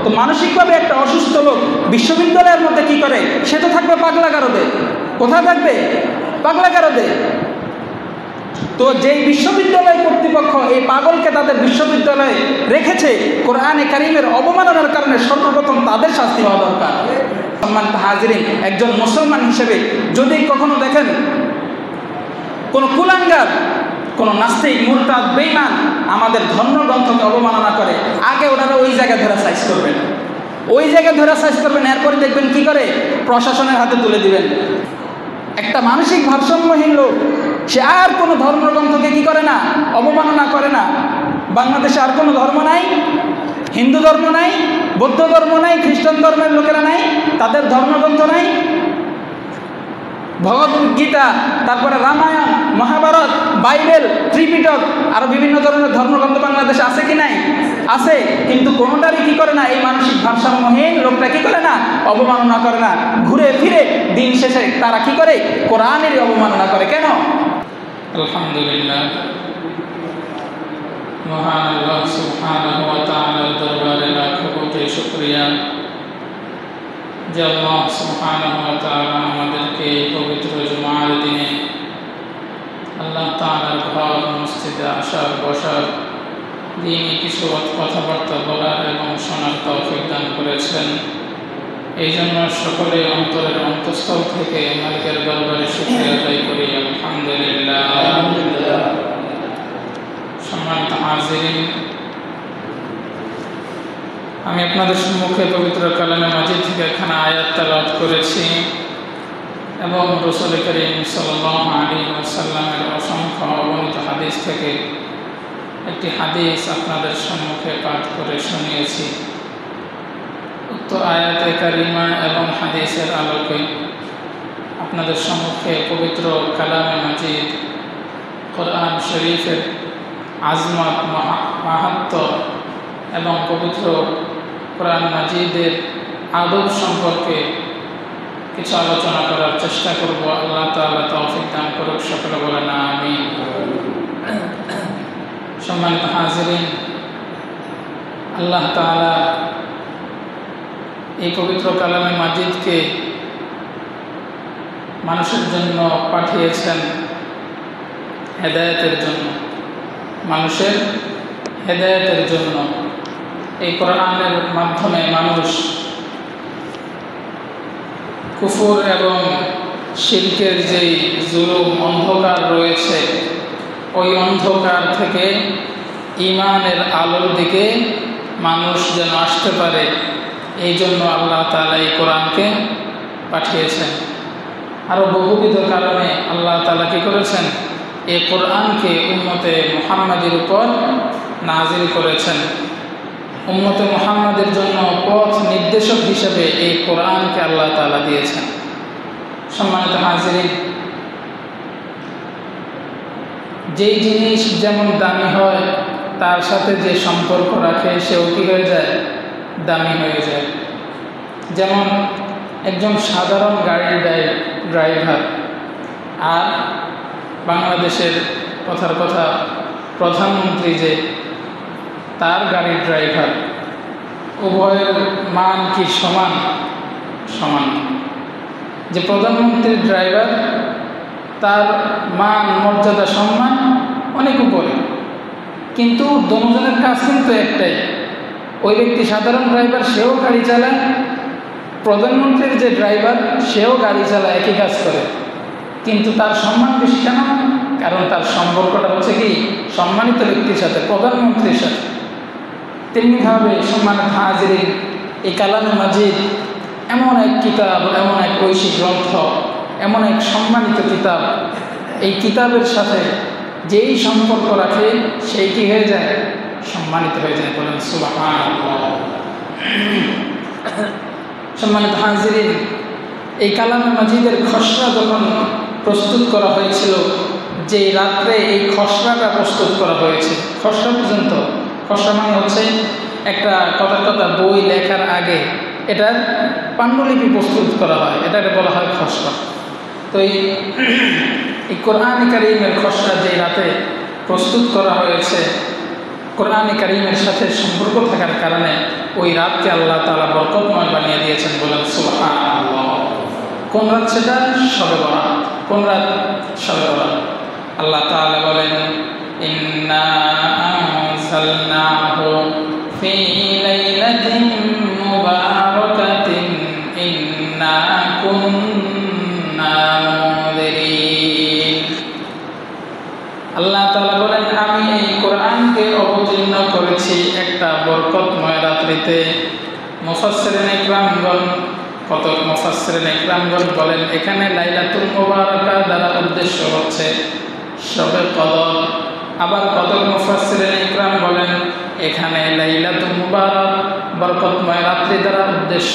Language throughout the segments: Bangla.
তো মানসিকভাবে একটা অসুস্থ লোক বিশ্ববিদ্যালয়ের মধ্যে কি করে? সে তো থাকবে পাগলাগারদে। কোথায় থাকবে? পাগলাগারদে। তো যেই বিশ্ববিদ্যালয় কর্তৃপক্ষ এই পাগলকে তাদের বিশ্ববিদ্যালয়ে রেখেছে, কোরআনে কারীমের অবমাননার কারণে সর্বপ্রথম তাদের শাস্তি হওয়া দরকার। সম্মানিত হাজিরিন, একজন মুসলমান হিসেবে যদি কখনো দেখেন কোনো কুলাঙ্গার, কোনো নাস্তিক, মুরতাদ, বেঈমান আমাদের ধর্মগ্রন্থকে অবমাননা করে, আগে ওনারা ওই জায়গায় ধরে সাইজ করবেন, ওই জায়গায় ধরে সাইজ করবেন। এরপরে দেখবেন কি করে প্রশাসনের হাতে তুলে দিবেন। একটা মানসিক ভারসাম্যহীন লোক, সে আর কোনো ধর্মগ্রন্থকে কি করে না? অবমাননা করে না। বাংলাদেশে আর কোনো ধর্ম নাই, হিন্দু ধর্ম নাই, বৌদ্ধ ধর্ম নাই, খ্রিস্টান ধর্মের লোকেরা নাই, তাদের ধর্মগ্রন্থ নাই। ভগবদ্গীতা, তারপরে রামায়ণ, মহাভারত, বাইবেল, ত্রিপিটক, আরো বিভিন্ন ধরনের ধর্মগ্রন্থ বাংলাদেশে আছে কি নাই? আছে। কিন্তু কোনোটারই কি করে না? এই মানসিক ভারসাম্যহীন লোকটা কি করে না? অবমাননা করে না। ঘুরে ফিরে দিন শেষে তারা কি করে? কোরআনেরই অবমাননা করে। কেন? আলহামদুলিল্লাহ, মহান আল্লাহ সুবহানাহু ওয়া তাআলার দরবারে লাখো কোটি শুকরিয়া যে আল্লাহ সুবহানাহু ওয়া তাআলা আমাদেরকে পবিত্র জুমার দিনে আল্লাহ তাআলার ঘর মসজিদে আসার, বসার, দিনই কিছু কথাবার্তা বলার এবং শোনার তৌফিক দান করেছেন। এই জন্য সকলে অন্তরের অন্তঃস্থল থেকে মালিকের দরবারে শুকরিয়া আদায় করি। আলহামদুলিল্লাহ। সম্মানিত হাজিরিন, আমি আপনাদের সম্মুখে পবিত্র কালামে মাজিদ থেকে এখানে আয়াত তেলাওয়াত করেছি এবং রাসূল করিম সাল্লাল্লাহু আলাইহি ওয়াসাল্লামের অসংখ্য অগণিত হাদিস থেকে একটি হাদিস আপনাদের সম্মুখে পাঠ করে শুনিয়েছি। উক্ত আয়াতে কারিমা এবং হাদিসের আলোকে আপনাদের সম্মুখে পবিত্র কালামে মাজিদ, কোরআন শরীফের আজমত, মাহাত্ম্য এবং পবিত্র কোরআন মাজিদের আদব সম্পর্কে কিছু আলোচনা করার চেষ্টা করব। আল্লাহ তাআলা তৌফিক দান করুক। সকলে বলেন আমিন। সম্মানিত হাজিরিন, আল্লাহ তাআলা এই পবিত্র কালামে মাজিদকে মানুষের জন্য পাঠিয়েছেন হেদায়েতের জন্য, মানুষের হেদায়েতের জন্য। এই কোরআনের মাধ্যমে মানুষ কুফর এবং শিরকের যেই জুলুম, অন্ধকার রয়েছে, ওই অন্ধকার থেকে ঈমানের আলোর দিকে মানুষ যেন আসতে পারে, এই জন্য আল্লাহ তাআলা এই কোরআনকে পাঠিয়েছেন। আরও বহুবিধ কারণে আল্লাহ তাআলা কী করেছেন? এই কোরআনকে উম্মতে মুহাম্মাদের উপর নাজিল করেছেন। উম্মতে মুহাম্মাদের জন্য পথ নির্দেশক হিসেবে এই কোরআনকে আল্লাহ তাআলা দিয়েছেন। সম্মানিত হাজিরিন, যেই জিনিস যেমন দামি হয়, তার সাথে যে সম্পর্ক রাখে সেও কী হয়ে যায়? দামি হয়ে যায়। যেমন একজন সাধারণ গাড়ির ড্রাইভার আর বাংলাদেশের কথার কথা প্রধানমন্ত্রী যে তার গাড়ির ড্রাইভার, উভয়ের মান কি সমান? সমান। যে প্রধানমন্ত্রীর ড্রাইভার, তার মান, মর্যাদা, সম্মান অনেক উপরে, কিন্তু দুজনের কাজ কিন্তু একটাই। ওই ব্যক্তি সাধারণ ড্রাইভার, সেও গাড়ি চালায়, প্রধানমন্ত্রীর যে ড্রাইভার সেও গাড়ি চালায়, একই কাজ করে, কিন্তু তার সম্মান বেশি কেন? কারণ তার সম্পর্কটা হচ্ছে কি? সম্মানিত ব্যক্তির সাথে, প্রধানমন্ত্রীর সাথে। তেমনিভাবে সম্মানিত হাজিরিন, এই কালামে মাজিদ এমন এক কিতাব, এমন এক ঐশী গ্রন্থ, এমন এক সম্মানিত কিতাব, এই কিতাবের সাথে যেই সম্পর্ক রাখে সেই কি হয়ে যায়? সম্মানিত হয়ে যায়। বলেন সুবহানাল্লাহ। সম্মানিত হাজিরিন, এই কালামে মাজিদের খসড়া যখন প্রস্তুত করা হয়েছিল, যেই রাত্রে এই খসড়াটা প্রস্তুত করা হয়েছে, খসড়া পর্যন্ত, খসড়া মানে হচ্ছে একটা কথার কথা বই লেখার আগে এটার পাণ্ডুলিপি প্রস্তুত করা হয়, এটাকে বলা হয় খসড়া। তো এই কোরআনে কারীমের খসড়া যেই রাতে প্রস্তুত করা হয়েছে, কোরআনে কারীমের সাথে সম্পর্ক থাকার কারণে ওই রাতকে আল্লাহ তাআলা বরকতময় বানিয়ে দিয়েছেন, বলেন সুবহানাল্লাহ। কোন রাত সেটা? শবে বরাত। কোন রাত? শবে বরাত। আল্লাহ তাআলা বলেন ইন্না আনজালনাহু ফি লাইলাতিন মুবারাকাতিন ইন্না কুন্না মুনজিরিন। আল্লাহ তাআলা বলেন আমি এই কোরআনকে অবতীর্ণ করেছি একটা বরকতময় রাত্রিতে। মুফাসসিরিন ইকরামগণ, কতক মুফাসসিরিন ইকরামগণ বলেন এখানে লাইলাতুল মুবারাকা দ্বারা উদ্দেশ্য হচ্ছে শবে কদর। আবার কতক মুফাসসিরিন ইকরাম বলেন এখানে লাইলাতুল মুবারাক বরকতময় রাত্রি দ্বারা উদ্দেশ্য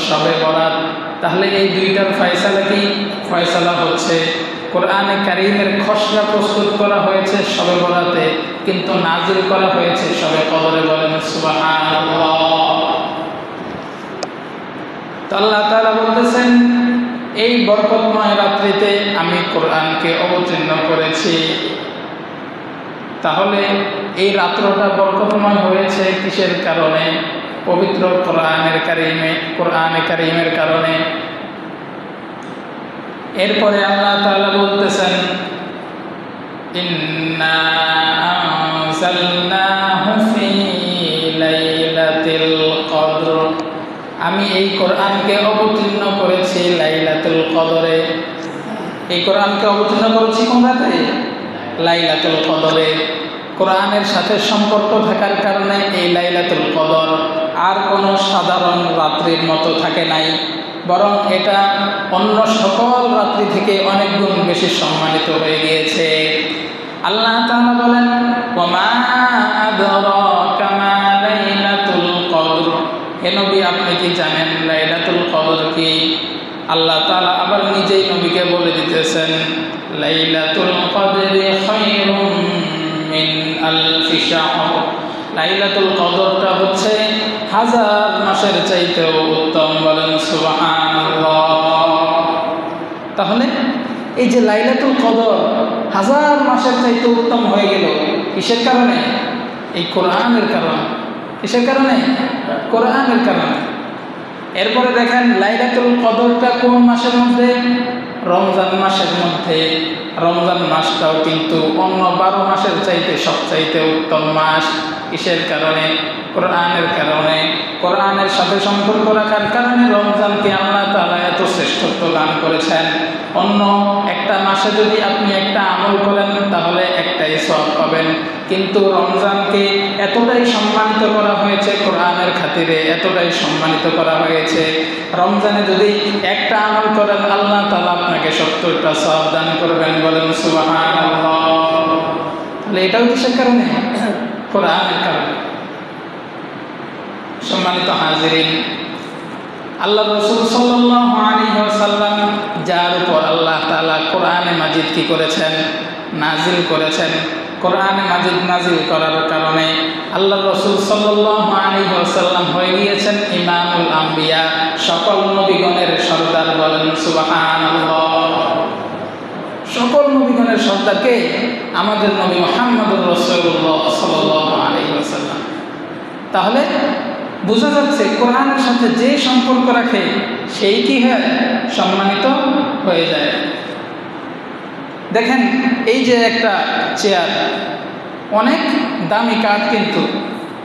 শবে বরাত। তাহলে এই দুইটার ফয়সালা কি? ফয়সালা হচ্ছে কোরআনে কারীমের খসড়া প্রস্তুত করা হয়েছে শবে বরাতে, কিন্তু নাজিল করা হয়েছে শবে কদরে, বলেন সুবহানাল্লাহ। তো আল্লাহ তাআলা বলতেছেন এই বরকতময় রাত্রিতে আমি কোরআনকে অবতীর্ণ করেছি। তাহলে এই রাত্রটা বরকতময় হয়েছে কিসের কারণে? পবিত্র কোরআনে কারীমের কারণে। এরপরে আল্লাহ তাআলা বলতেছেন ইন্না আনজালনাহু ফি লাইলাতিল কদর, আমি এই কোরআনকে অবতীর্ণ করেছি লাইলাতুল কদরে। এই কোরআনকে অবতীর্ণ করেছি কোন রাতে? লাইলাতুল কদরে। কোরআনের সাথে সম্পর্ক থাকার কারণে এই লাইলাতুল কদর আর কোনো সাধারণ রাত্রির মতো থাকে নাই, বরং এটা অন্য সকল রাত্রি থেকে অনেক গুণ বেশি সম্মানিত হয়ে গিয়েছে। আল্লাহ তাআলা বলেন ওয়া আদরাকা মা লাইলাতুল কদর, হে নবী আপনি কি জানেন লাইলাতুল কদর কি? আল্লাহ তাআলা আবার নিজেই নবীকে বলে দিতেছেন লাইলাতুল কদরি খায়রুম মিন আলফি শাহর, লাইলাতুল কদরটা হচ্ছে 1000 মাসের চাইতেও উত্তম, বলেন সুবহানাল্লাহ। তাহলে এই যে লাইলাতুল কদর 1000 মাসের চাইতে উত্তম হয়ে গেল কিসের কারণে? এই কোরআনের কারণে। কিসের কারণে? কোরআনের কারণে। এরপরে দেখেন লাইলাতুল কদরটা কোন মাসের মধ্যে? রমজান মাসের মধ্যে। রমজান মাসটাও কিন্তু অন্য 12 মাসের চাইতে সবচাইতে উত্তম মাস। কিসের কারণে? কোরআনের কারণে। কোরআনের সাথে সম্পর্ক রাখার কারণে রমজানকে আল্লাহ তাআলা এত শ্রেষ্ঠত্ব দান করেছেন। অন্য একটা মাসে যদি আপনি একটা আমল করেন তাহলে একটাই সওয়াব পাবেন, কিন্তু রমজানকে এতটাই সম্মানিত করা হয়েছে কোরআনের খাতিরে, এতটাই সম্মানিত করা হয়েছে। রমজানে যদি একটা আমল করেন আল্লাহ তাআলা আপনাকে 70টা সওয়াব দান করবেন, বলেন সুবহানাল্লাহ। তাহলে এটাও কিসের কারণে? কোরআনের কারণে। সম্মানিত হাজিরিন, আল্লাহ রাসূল সাল্লাল্লাহু আলাইহি ওয়াসাল্লাম যার উপর আল্লাহ তাআলা কোরআনে মাজিদ কি করেছেন? নাজিল করেছেন। কোরআনে মাজিদ নাজিল করার কারণে আল্লাহ রাসূল সাল্লাল্লাহু আলাইহি ওয়াসাল্লাম হয়ে গিয়েছেন ইমামুল আম্বিয়া, সকল নবীগণের সরদার, বলেন সুবহানাল্লাহ। সকল নবীগণের সরদারকে আমাদের নবী মুহাম্মদুর রাসূলুল্লাহ সাল্লাল্লাহু আলাইহি ওয়াসাল্লাম। তাহলে বোঝা যাচ্ছে কোরআনের সাথে যে সম্পর্ক রাখে সেই কি হয়? সম্মানিত হয়ে যায়। দেখেন এই যে একটা চেয়ার, অনেক দামি কাঠ, কিন্তু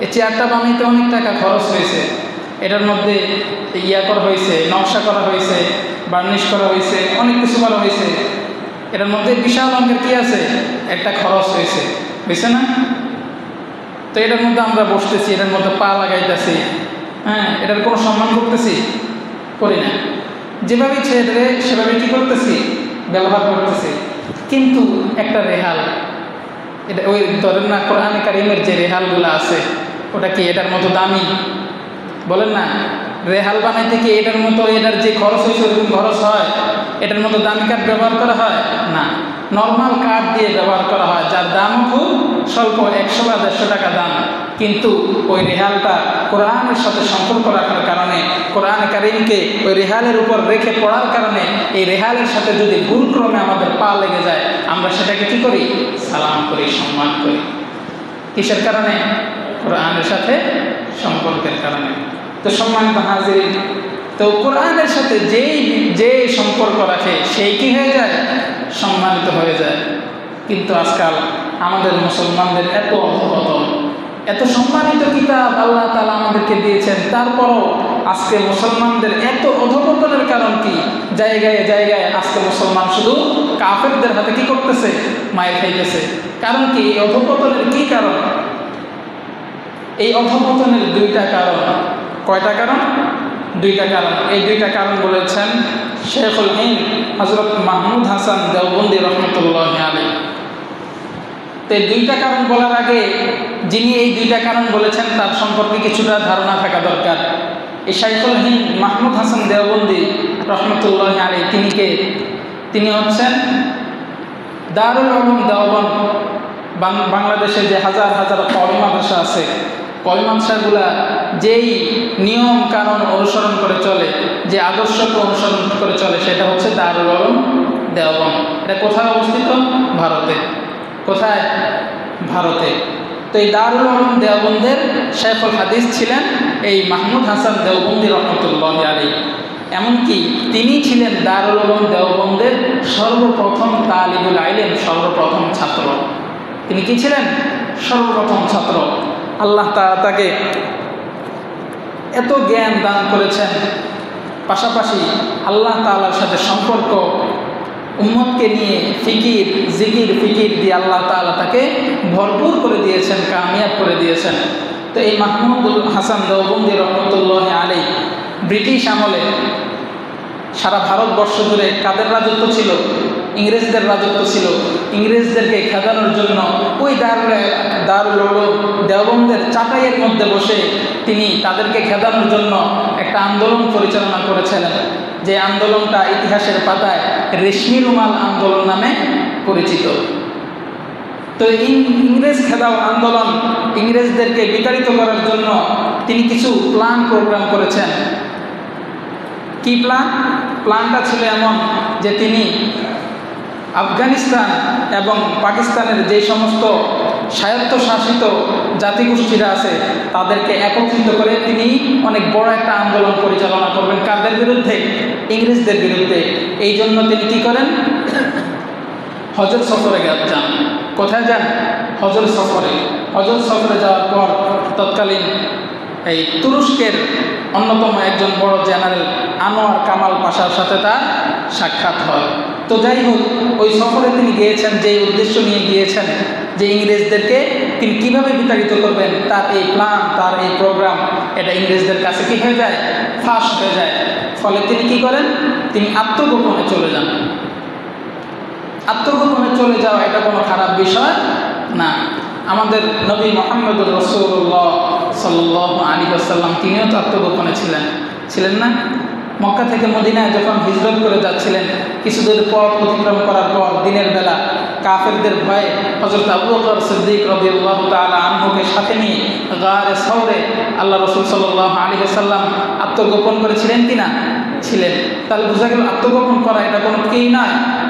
এই চেয়ারটা বানাইতে অনেক টাকা খরচ হয়েছে। এটার মধ্যে করা হয়েছে, নকশা করা হয়েছে, বার্নিশ করা হয়েছে, অনেক কিছু করা হয়েছে। এটার মধ্যে বিশাল অঙ্কের কি আছে? একটা খরচ হয়েছে, বুঝছে না? তো এটার মধ্যে আমরা বসতেছি, এটার মধ্যে পা লাগাইতেছি, হ্যাঁ, এটার কোনো সম্মান করতেছি? করি না। যেভাবে ইচ্ছে এটারে সেভাবে কী করতেছি? ব্যবহার করতেছি। কিন্তু একটা রেহাল, এটা ওই ধরেন না কোরআনে কারীমের যে রেহালগুলো আছে ওটা কি এটার মতো দামি? বলেন না, রেহাল বানাইতে কি এটার মতো, এটার যে খরচ হয়েছে ওরকম খরচ হয়? এটার মতো দামি কাঠ ব্যবহার করা হয় না। নর্মাল কাঠ দিয়ে ব্যবহার করা হয়, যার দামও খুব স্বল্প, 100 বা 150 টাকা দাম। কিন্তু ওই রেহালটা কোরআনের সাথে সম্পর্ক রাখার কারণে, কোরআন কারীমকে ওই রেহালের উপর রেখে পড়ার কারণে, এই রেহালের সাথে যদি ভুলক্রমে আমাদের পা লেগে যায় আমরা সেটাকে কী করি? সালাম করি, সম্মান করি। কিসের কারণে? কোরআনের সাথে সম্পর্কের কারণে। তো সম্মানিত হাজিরিন, তো কোরআনের সাথে যে সম্পর্ক রাখে সেই কি হয়ে যায়? সম্মানিত হয়ে যায়। কিন্তু আজকাল আমাদের মুসলমানদের এত অধঃপতন, এত সম্মানিত কিতাব আল্লাহ তাআলা আমাদেরকে দিয়েছেন, তারপরও আজকে মুসলমানদের এত অধঃপতনের কারণ কি? জায়গায় জায়গায় আজকে মুসলমান শুধু কাফেরদের হাতে কি করতেছে? মায়ের খাইতেছে। কারণ কি? এই অধঃপতনের কি কারণ? এই অধঃপতনের দুইটা কারণ। কয়টা কারণ? দুইটা কারণ। এই দুইটা কারণ বলেছেন শেখুল হিন্দ হযরত মাহমুদ হাসান দেওবন্দি রহমতুল্লাহি আলাইহি। তো এই দুইটা কারণ বলার আগে যিনি এই দুইটা কারণ বলেছেন তার সম্পর্কে কিছুটা ধারণা থাকা দরকার। এই শেখুল হিন্দ মাহমুদ হাসান দেওবন্দি রহমতুল্লাহি আলাইহি তিনি কে? তিনি হচ্ছেন দারুল উলুম দেওবন্দ। বাংলাদেশে যে হাজার হাজার কওমি মাদ্রাসা আছে, কওমি মাদ্রাসাগুলা যেই নিয়ম কানুন অনুসরণ করে চলে, যে আদর্শকে অনুসরণ করে চলে, সেটা হচ্ছে দারুল উলুম দেওবন্দ। এটা কোথায় অবস্থিত? ভারতে। কোথায়? ভারতে। তো এই দারুল উলুম দেওবন্দের শেখুল হাদিস ছিলেন এই মাহমুদ হাসান দেওবন্দি রহমতুল্লাহি আলাইহি। এমনকি তিনি ছিলেন দারুল উলুম দেওবন্দের সর্বপ্রথম তালিবুল ইলম, সর্বপ্রথম ছাত্র। তিনি কি ছিলেন? সর্বপ্রথম ছাত্র। আল্লাহ তাআলা তাকে এত জ্ঞান দান করেছেন, পাশাপাশি আল্লাহ তাআলার সাথে সম্পর্ক, উম্মতকে নিয়ে ফিকির, জিকির, ফিকির দিয়ে আল্লাহ তাআলা তাকে ভরপুর করে দিয়েছেন, কামিয়াব করে দিয়েছেন। তো এই মাহমুদ হাসান দেওবন্দি রহমতুল্লাহি আলাইহি ব্রিটিশ আমলে সারা ভারতবর্ষ জুড়ে কাদের রাজত্ব ছিল? ইংরেজদের রাজত্ব ছিল। ইংরেজদেরকে খেদানোর জন্য ওই দারুল উলুম দেওবন্দের চাটাইয়ের মধ্যে বসে তিনি তাদেরকে খেদানোর জন্য একটা আন্দোলন পরিচালনা করেছিলেন, যে আন্দোলনটা ইতিহাসের পাতায় রেশমি রুমাল আন্দোলন নামে পরিচিত। তো ইংরেজ খেদাও আন্দোলন, ইংরেজদেরকে বিতাড়িত করার জন্য তিনি কিছু প্ল্যান প্রোগ্রাম করেছেন। কি প্ল্যান? প্ল্যানটা ছিল এমন যে তিনি আফগানিস্তান এবং পাকিস্তানের যে সমস্ত স্বায়ত্তশাসিত জাতিগোষ্ঠীরা আছে তাদেরকে একত্রিত করে তিনি অনেক বড় একটা আন্দোলন পরিচালনা করবেন। কাদের বিরুদ্ধে? ইংরেজদের বিরুদ্ধে। এই জন্য তিনি কি করেন? হজর সফরে যান। কোথায় যান? হজর সফরে। হজর সফরে যাওয়ার পর তৎকালীন এই তুরস্কের অন্যতম একজন বড় জেনারেল আনোয়ার কামাল পাশার সাথে তার সাক্ষাৎ হয়। তো যাই হোক, ওই সফরে তিনি গিয়েছেন যে উদ্দেশ্য নিয়ে গিয়েছেন, যে ইংরেজদেরকে তিনি কীভাবে বিতাড়িত করবেন, তার এই প্ল্যান, তার এই প্রোগ্রাম, এটা ইংরেজদের কাছে কী হয়ে যায়? ফাঁস হয়ে যায়। ফলে তিনি কি করেন? তিনি আত্মগোপনে চলে যান। আত্মগোপনে চলে যাওয়া এটা কোনো খারাপ বিষয় না। আমাদের নবী মুহাম্মদুর রাসূলুল্লাহ সাল্লাল্লাহু আলাইহি ওয়াসাল্লাম তিনিও তো আত্মগোপনে ছিলেন না? মক্কা থেকে মদিনায় যখন হিজরত করে যাচ্ছিলেন, কিছুদূর পথ অতিক্রম করার পর দিনের বেলা কাফেরদের ভয়ে হযরত আবু বকর সিদ্দিক রাদিয়াল্লাহু তাআলা আনহুকে সাথে নিয়ে গারে সওরে আল্লাহ রাসূল সাল্লাল্লাহু আলাইহি ওয়াসাল্লাম আত্মগোপন করেছিলেন কিনা? ছিলেন। তাহলে বোঝা গেল আত্মগোপন করা এটা কোনো কি না,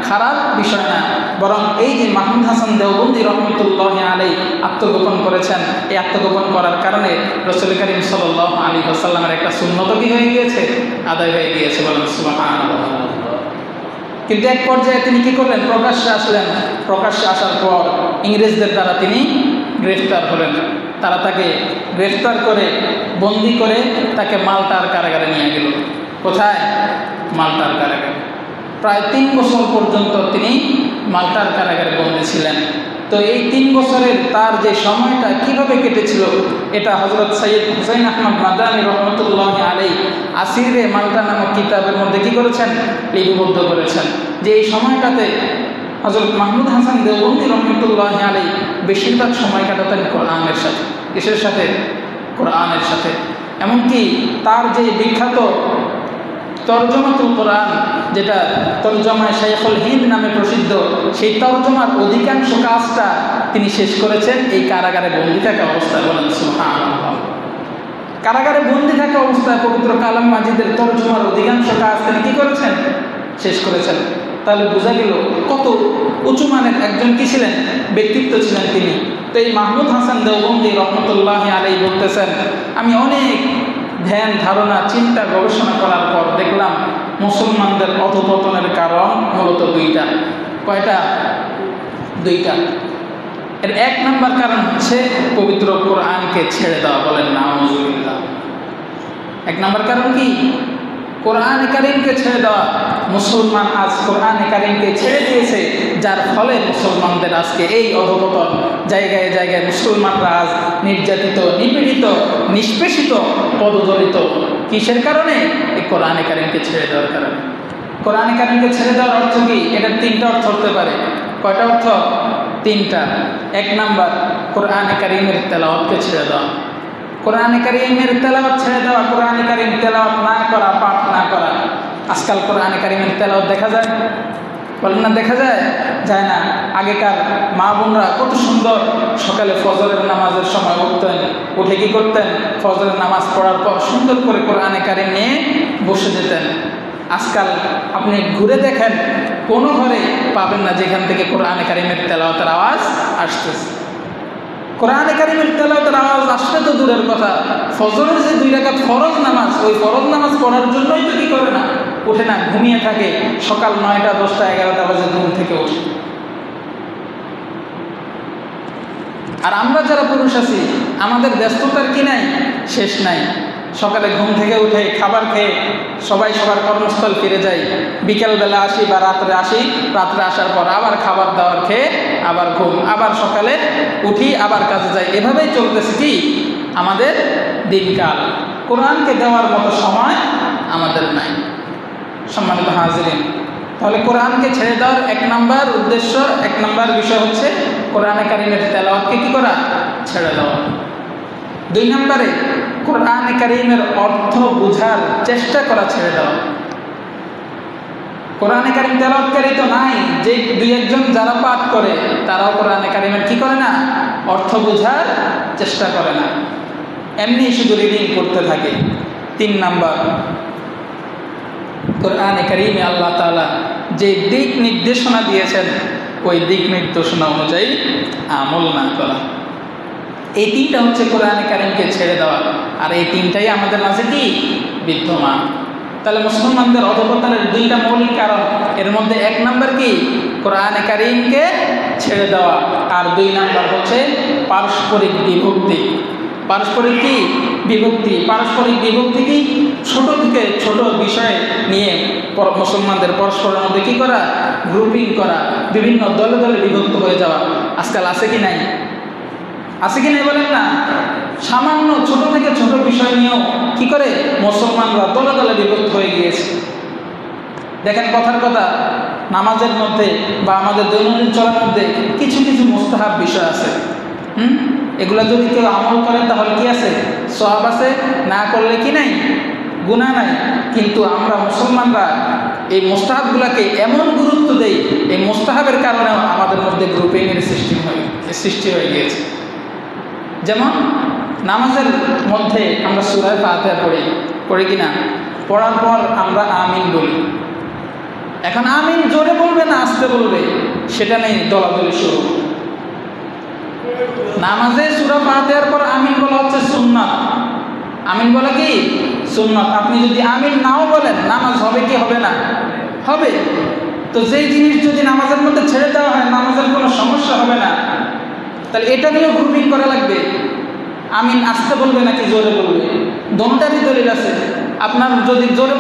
খারাপ বিষয় না। বরং এই যে মাহমুদ হাসান দেওবন্দি রহমতুল্লাহি আলাইহি আত্মগোপন করেছেন, এই আত্মগোপন করার কারণে রাসূল করিম সাল্লাল্লাহু আলাইহি ওয়াসাল্লামের একটা সুন্নত কি হয়ে গিয়েছে? আদায় হয়ে গিয়েছে। বলেন সুবহানাল্লাহ। কিন্তু এক পর্যায়ে তিনি কি করলেন? প্রকাশ্যে আসলেন। প্রকাশ্যে আসার পর ইংরেজদের দ্বারা তিনি গ্রেফতার হলেন। তারা তাকে গ্রেফতার করে বন্দি করে তাকে মাল্টার কারাগারে নিয়ে গেল। কোথায়? মাল্টার কারাগারে। প্রায় 3 বছর পর্যন্ত তিনি মাল্টার কারাগারে বন্দী ছিলেন। তো এই 3 বছরের তার যে সময়টা কিভাবে কেটেছিল, এটা হযরত সৈয়দ হুসাইন আহমদ মাদানী রহমতুল্লাহি আলাইহি আসিরে মাল্টা নামক কিতাবের মধ্যে কি করেছেন? লিপিবদ্ধ করেছেন যে এই সময়টাতে হযরত মাহমুদ হাসান দেওবন্দি রহমতুল্লাহি আলাইহি বেশিরভাগ সময় কাটাতেন কোরআনের সাথে। কিসের সাথে? কোরআনের সাথে। এমনকি তার যে বিখ্যাত তরজমাতুল কোরআন, যেটা তরজমায় শাইখুল হিন্দ নামে প্রসিদ্ধ, সেই তরজমার অধিকাংশ কাজটা তিনি শেষ করেছেন এই কারাগারে বন্দী থাকা অবস্থায়। বলেন সুবহানাল্লাহ। কারাগারে বন্দী থাকা অবস্থায় পবিত্র কালাম মাজিদের তরজমার অধিকাংশ কাজ তিনি কী করেছেন? শেষ করেছেন। তাহলে বোঝা গেল কত উঁচু মানের একজন কি ছিলেন, ব্যক্তিত্ব ছিলেন তিনি। তো এই মাহমুদ হাসান দেওবন্দি রহমতুল্লাহ আলাইহি বলতেছেন, আমি অনেক ধ্যান ধারণা চিন্তা গবেষণা করার পর দেখলাম মুসলমানদের অধঃপতনের কারণ মূলত দুইটা। কয়টা? দুইটা। এর এক নম্বর কারণ হচ্ছে পবিত্র কোরআনকে ছেড়ে দেওয়া। বলেন নাউজুবিল্লাহ। এক নম্বর কারণ কি? কোরআন কারীমকে ছেড়ে দেওয়া। মুসলমান আজ কোরআন কারীমকে ছেড়ে দিয়েছে, যার ফলে মুসলমানদের আজকে এই অধঃপতন। জায়গায় জায়গায় মুসলমানরা আজ নির্যাতিত, নিপীড়িত, নিষ্পেষিত, পদদলিত। কিসের কারণে? এই কোরআন কারীমকে ছেড়ে দেওয়ার কারণে। কোরআন কারীমকে ছেড়ে দেওয়ার অর্থ কি? এটার তিনটা অর্থ হতে পারে। কয়টা অর্থ? তিনটা। এক নাম্বার, কোরআন কারীমের তেলাওয়াতকে ছেড়ে দেওয়া। কোরআন কারীমের তেলাওয়াত ছেড়ে দেওয়া, কোরআন কারীম তেলাওয়াত না করা, পাঠ না করা। আজকাল কোরআন কারীমের তেলাওয়াত দেখা যায়? বলেন না, দেখা যায়? যায় না। আগেকার মা বোনরা কত সুন্দর সকালে ফজরের নামাজের সময় উঠতেন, উঠে কি করতেন? ফজরের নামাজ পড়ার পর সুন্দর করে কোরআন কারীম নিয়ে বসে যেতেন। আজকাল আপনি ঘুরে দেখেন, কোনো ঘরে পাবেন না যেখান থেকে কোরআন কারীমের তেলাওয়াতের আওয়াজ আসতেছে। কোরআন কারীমের তেলাওয়াতের আওয়াজ আসলে তো দূরের কথা, ফজরের যে 2 রাকাত ফরজ নামাজ, ওই ফরজ নামাজ পড়ার জন্যই তো কি করে না, ওঠে না, ঘুমিয়ে থাকে। সকাল 9টা, 10টা, 11টা বাজে ঘুম থেকে ওঠে। আর আমরা যারা পুরুষ আছি, আমাদের ব্যস্ততার কি নাই, শেষ নাই। সকালে ঘুম থেকে উঠে খাবার খেয়ে সবাই সবার কর্মস্থল ফিরে যাই, বিকেলবেলা আসি বা রাত্রে আসি, রাত্রে আসার পর আবার খাবার দাবার খেয়ে আবার ঘুম, আবার সকালে উঠি, আবার কাজে যাই। এভাবেই চলতেছে কি আমাদের দিনকাল। কোরআনকে দেওয়ার মতো সময় আমাদের নাই। সম্মানিত হাজিরিন, তাহলে কোরআনকে ছেড়ে দেওয়ার এক নম্বর উদ্দেশ্য, এক নম্বর বিষয় হচ্ছে কোরআন কারীমের তেলাওয়াতকে কি করা? ছেড়ে দেওয়া। 2 নম্বরে কোরআন কারীমের অর্থ বোঝার চেষ্টা করা ছেড়ে দেওয়া। কোরআন কারীম তেলাওয়াতকারী তো নাই, যে 2-1 যারা পাঠ করে তারাও কোরআন কারীমের কি করে না? অর্থ বোঝার চেষ্টা করে না, এমনি শুধু রিডিং করতে থাকে। 3 নাম্বার, কোরআন কারীমে আল্লাহ তাআলা যে দিক নির্দেশনা দিয়েছেন, ওই দিক নির্দেশনা অনুযায়ী আমল না করা। এই 3টা হচ্ছে কোরআন কারীমকে ছেড়ে দেওয়া। আর এই 3টাই আমাদের মাঝে কি বিদ্যমান। তাহলে মুসলমানদের অধঃপতনের 2টা মৌলিক কারণ। এর মধ্যে 1 নাম্বার কি? কোরআন কারীমকে ছেড়ে দেওয়া। আর 2 নাম্বার হচ্ছে পারস্পরিক বিভক্তি। পারস্পরিক কি? বিভক্তি। পারস্পরিক বিভক্তি কি? ছোট থেকে ছোট বিষয় নিয়ে মুসলমানদের পরস্পরের মধ্যে কি করা? গ্রুপিং করা, বিভিন্ন দলে দলে বিভক্ত হয়ে যাওয়া। আজকাল আছে কি নাই? আছে কি নাই বলেন না? সামান্য ছোট থেকে ছোট বিষয় নিয়েও কি করে মুসলমানরা দলে দলে বিভক্ত হয়ে গিয়েছে। দেখেন, কথার কথা, নামাজের মধ্যে বা আমাদের দৈনন্দিন চলার মধ্যে কিছু কিছু মুস্তাহাব বিষয় আছে। এগুলা যদি কেউ আমল করে তাহলে কি আছে? সওয়াব আছে। না করলে কি নাই? গুনাহ নাই। কিন্তু আমরা মুসলমানরা এই মুস্তাহাবগুলোকে এমন গুরুত্ব দেই, এই মুস্তাহাবের কারণেও আমাদের মধ্যে গ্রুপিংয়ের সৃষ্টি হয়ে গিয়েছে। যেমন নামাজের মধ্যে আমরা সূরা ফাতিহা পড়ি কিনা? পড়ার পর আমরা আমিন বলি। এখন আমিন জোরে বলবে না আস্তে বলবে, সেটা নেই, দলাদলি শুরু। নামাজে সূরা ফাতিহার পর আমিন বলা হচ্ছে সুন্নাত। আমিন বলা কি? সুন্নাত। আপনি যদি আমিন নাও বলেন, নামাজ হবে কি হবে না? হবে। তো যেই জিনিস যদি নামাজের মধ্যে ছেড়ে দেওয়া হয়, নামাজের কোনো সমস্যা হবে না। তাহলে এটা নিয়েও গ্রুপিং করা লাগবে। আমিন আস্তে বলবে নাকি জোরে বলবে? দোনোটারই দলিল আছে। আপনার যদি জোরে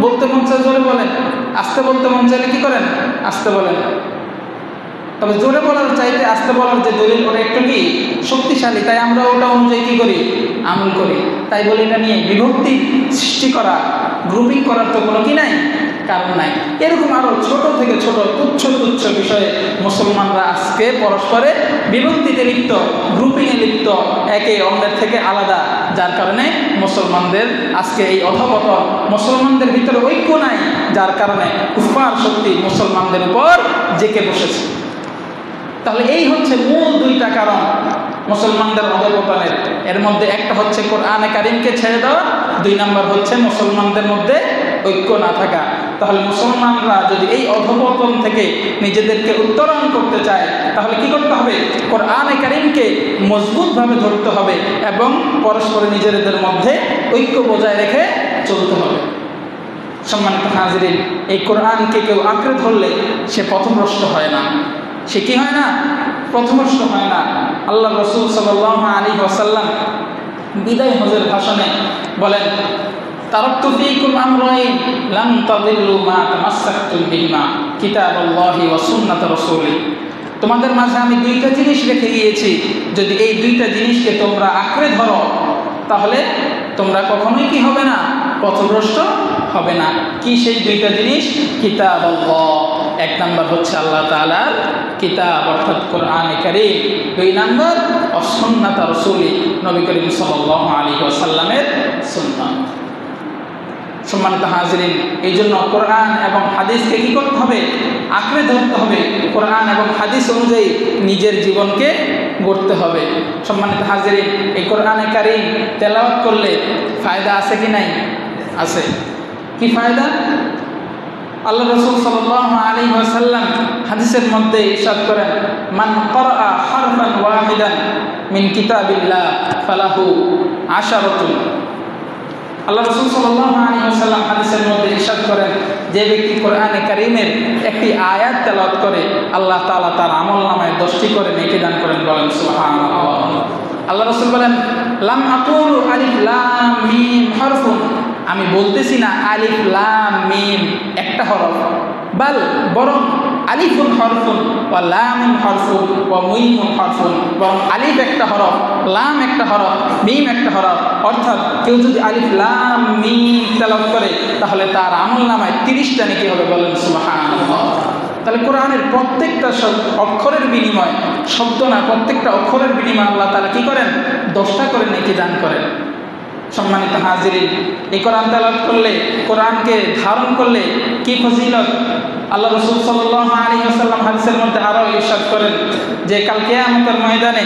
বলতে মন চায় জোরে বলেন, আস্তে বলতে মন চাইলে কি করেন? আস্তে বলেন। তবে জোরে বলার চাইতে আস্তে বলার যে দলিল, ওটা একটু কি শক্তিশালী, তাই আমরা ওটা অনুযায়ী কী করি? আমল করি। তাই বলে এটা নিয়ে বিভক্তি সৃষ্টি করা, গ্রুপিং করার তো কোনো কি নাই, কারণ নাই। এরকম আরও ছোট থেকে ছোট তুচ্ছ তুচ্ছ বিষয়ে মুসলমানরা আজকে পরস্পরে বিভক্তিতে লিপ্ত, গ্রুপিংয়ে লিপ্ত, একে অন্যের থেকে আলাদা। যার কারণে মুসলমানদের আজকে এই অধঃপতন, মুসলমানদের ভিতরে ঐক্য নাই, যার কারণে কুফার শক্তি মুসলমানদের উপর জেঁকে বসেছে। তাহলে এই হচ্ছে মূল 2টা কারণ মুসলমানদের অধঃপতনের। এর মধ্যে একটা হচ্ছে কোরআনে কারীমকে ছেড়ে দেওয়া, 2 নম্বর হচ্ছে মুসলমানদের মধ্যে ঐক্য না থাকা। তাহলে মুসলমানরা যদি এই অধঃপতন থেকে নিজেদেরকে উত্তরণ করতে চায় তাহলে কি করতে হবে? কোরআনে কারীমকে মজবুতভাবে ধরতে হবে এবং পরস্পর নিজেদের মধ্যে ঐক্য বজায় রেখে চলতে হবে। সম্মানিত হাজিরিন, এই কোরআনকে কেউ আঁকড়ে ধরলে সে পথভ্রষ্ট হয় না। সে কি হয় না? পথভ্রষ্ট হয় না। আল্লাহ রাসূল সাল্লাল্লাহু আলাইহি ওয়াসাল্লাম বিদায় হজের ভাষণে বলেন, তারাকতু ফীকুম আমরাইন লান তাদিল্লু মা তামাসসাকতুম বিহিমা কিতাবাল্লাহি ওয়া সুন্নাত রাসূলি। তোমাদের মাঝে আমি দুইটা জিনিস রেখে গিয়েছি, যদি এই দুইটা জিনিসকে তোমরা আঁকড়ে ধরো তাহলে তোমরা কখনোই কি হবে না? পথভ্রষ্ট হবে না। কি সেই দুইটা জিনিস? কিতাবাল্লাহ, এক নাম্বার হচ্ছে আল্লাহ তাআলার কিতাব অর্থাৎ কোরআনে কারীম, দুই নাম্বার সুন্নাত রাসূলি, নবী করিম সাল্লাল্লাহু আলাইহি ওয়াসাল্লামের সুন্নাহ। সম্মানিত হাজিরিন, এই জন্য কোরআন এবং হাদিসকে কি করতে হবে? আঁকড়ে ধরতে হবে। কোরআন এবং হাদিস অনুযায়ী নিজের জীবনকে গড়তে হবে। সম্মানিত হাজিরিন, এই কোরআনে কারীম তেলাওয়াত করলে ফায়দা আছে কি নাই? আছে। কি ফায়দা? আল্লাহ রাসূল সাল্লাল্লাহু আলাইহি ওয়াসাল্লাম হাদিসের মধ্যে ইরশাদ করেন, মান ক্বারাআ হারফান ওয়াহিদান মিন কিতাবিল্লাহ ফালাহু আশারাতুন। আল্লাহ রাসূল সাল্লাল্লাহু আলাইহি ওয়াসাল্লাম হাদিসের মধ্যে ইরশাদ করেন, যে ব্যক্তি কোরআনে কারীমের একটি আয়াত তেলাওয়াত করে আল্লাহ তাআলা তার আমলনামায় 10টি করে নেকি দান করেন। বলেন সুবহানাল্লাহ। আল্লাহ রাসূল বলেন, লাম আকুলু আলিফ লাম মিম হারফুন, আমি বলতেছি না আলিফ লাম মিম একটা হরফ, বাল বরং আলিফুন হরফুন ওয়া লামুন হরফুন ওয়া মিমুন হরফুন, বরং আলিফ একটা হরফ, লাম একটা হরফ, মিম একটা হরফ। অর্থাৎ কেউ যদি আলিফ লাম মিম তেলাওয়াত করে তাহলে তার আমলনামায় 30টা নেকি হবে। বলেন সুবহানাল্লাহ। তাহলে কোরআনের প্রত্যেকটা অক্ষরের বিনিময়, শব্দ না, প্রত্যেকটা অক্ষরের বিনিময় আল্লাহ তাআলা কি করেন? 10টা করে নেকি দান করেন। সম্মানিত হাজিরিন, এই কোরআন তেলাওয়াত করলে, কোরআনকে ধারণ করলে কি ফজিলত! আল্লাহ রাসূল সাল্লাল্লাহু আলাইহি ওয়াসাল্লাম হাদিসের মধ্যে আরো ইরশাদ করেন যে কাল কিয়ামতের ময়দানে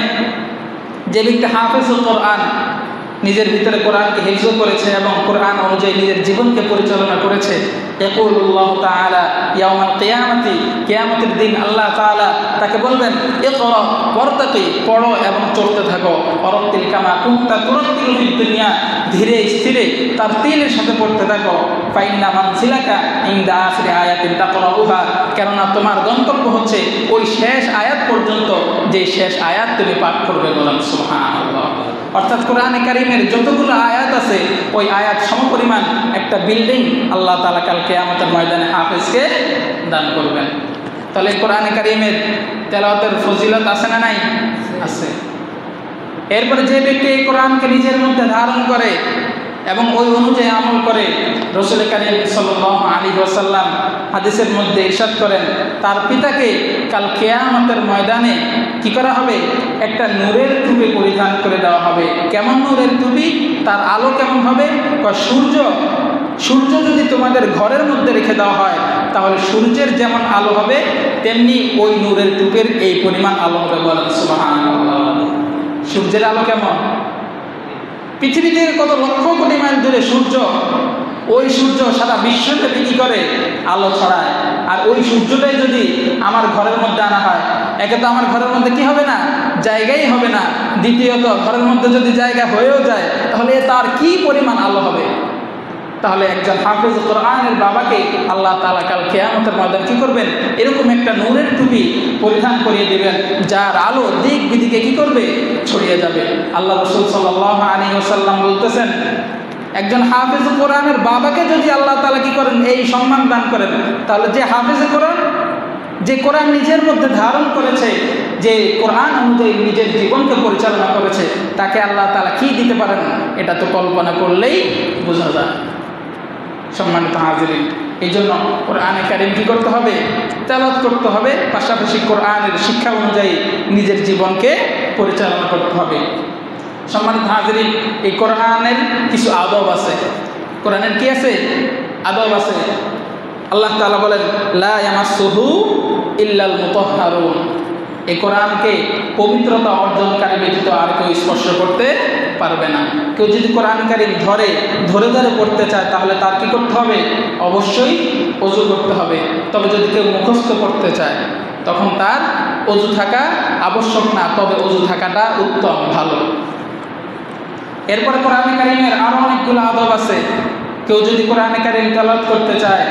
যে ব্যক্তি হাফেজুল কোরআন, নিজের ভিতরে কোরআনকে হিফজ করেছে এবং কোরআন অনুযায়ী নিজের জীবনকে পরিচালনা করেছে, ইয়াকুলুল্লাহু তাআলা ইয়াউমাল কিয়ামতি, কিয়ামতের দিন আল্লাহ তাআলা তাকে বলবেন, ইকরা ওয়ারতাকি, পড়ো এবং চলতে থাকো, ওয়ারাত্তিল কামা কুনতা তুরাত্তিলু ফিদ দুনিয়া, ধীরে স্থিরে তার তিলের সাথে পড়তে থাকো, ফাইন্না মানসিলাকা ইনদা আখিরি আয়াতিন তাকরাউহা, কেননা তোমার গন্তব্য হচ্ছে ওই শেষ আয়াত পর্যন্ত, যে শেষ আয়াত তুমি পাঠ করবে। বলেন সুবহানাল্লাহ। অর্থাৎ কোরআনে কারীমের যতগুলো আয়াত আছে ওই আয়াত সমপরিমাণ একটা বিল্ডিং আল্লাহ তাআলা কাল কিয়ামতের ময়দানে হাফেজকে দান করবেন। তাহলে কোরআনে কারীমের তেলাওয়াতের ফজিলত আছে না নাই? আছে। এরপরে যে ব্যক্তি এই কোরআনকে নিজের মধ্যে ধারণ করে এবং ওই অনুযায়ী আমল করে, রাসূল কারীম সাল্লাল্লাহু আলাইহি ওয়াসাল্লাম হাদিসের মধ্যে ইরশাদ করেন, তার পিতাকে কাল কিয়ামতের ময়দানে কি করা হবে? একটা নূরের টুপি পরিধান করে দেওয়া হবে। কেমন নূরের টুপি? তার আলো কেমন হবে? সূর্য যদি তোমাদের ঘরের মধ্যে রেখে দেওয়া হয় তাহলে সূর্যের যেমন আলো হবে তেমনি ওই নূরের টুপির এই পরিমাণ আলো হবে। বলেন সুবহানাল্লাহ। সূর্যের আলো কেমন? পৃথিবী থেকে কত লক্ষ কোটি মাইল দূরে সূর্য, ওই সূর্য সারা বিশ্বব্যাপী কি করে? আলো ছড়ায়। আর ওই সূর্যটাই যদি আমার ঘরের মধ্যে আনা হয়, একে তো আমার ঘরের মধ্যে কি হবে না? জায়গাই হবে না। দ্বিতীয়ত ঘরের মধ্যে যদি জায়গা হয়েও যায় তাহলে তার কি পরিমাণ আলো হবে? তাহলে একজন হাফেজ কোরআনের বাবাকে আল্লাহ তাআলা কাল কিয়ামতের ময়দানে কি করবেন? এরকম একটা নূরের টুপি পরিধান করিয়ে দিবেন, যার আলো দিক বিদিকে কি করবে? ছড়িয়ে যাবে। আল্লাহ রাসূল সাল্লাল্লাহু আলাইহি ওয়াসাল্লাম বলতেছেন, একজন হাফেজ কোরআনের বাবাকে যদি আল্লাহ তাআলা কি করেন? এই সম্মান দান করেন, তাহলে যে হাফেজ কোরআন, যে কোরআন নিজের মধ্যে ধারণ করেছে, যে কোরআন অনুযায়ী নিজের জীবনকে পরিচালনা করেছে, তাকে আল্লাহ তাআলা কি দিতে পারেন? এটা তো কল্পনা করলেই বোঝা যায়। সম্মানিত হাজিরিন, এই জন্য কোরআনে কারীম কি করতে হবে? তেলাওয়াত করতে হবে, পাশাপাশি কোরআনের শিক্ষা অনুযায়ী নিজের জীবনকে পরিচালনা করতে হবে। সম্মানিত হাজিরিন, এই কোরআনের কিছু আদব আছে। কোরআনের কি আছে? আদব আছে। আল্লাহ তাআলা বলেন, লা ইয়ামাসসুহু ইল্লাল মুতাহহারুন, এই কোরআনকে পবিত্রতা অর্জনকারী ব্যতীত আর কেউ স্পর্শ করতে পারবে না। কেউ যদি কোরআন কারীম ধরে ধরে পড়তে চায় তাহলে তার কী করতে হবে? অবশ্যই ওযু করতে হবে। তবে যদি কেউ মুখস্থ করতে চায় তখন তার ওযু থাকা আবশ্যক না, তবে ওযু থাকাটা উত্তম, ভালো। এরপরে কোরআনে কারীমের আরও অনেকগুলো আদব আছে। কেউ যদি কোরআনে কারীম তেলাওয়াত করতে চায়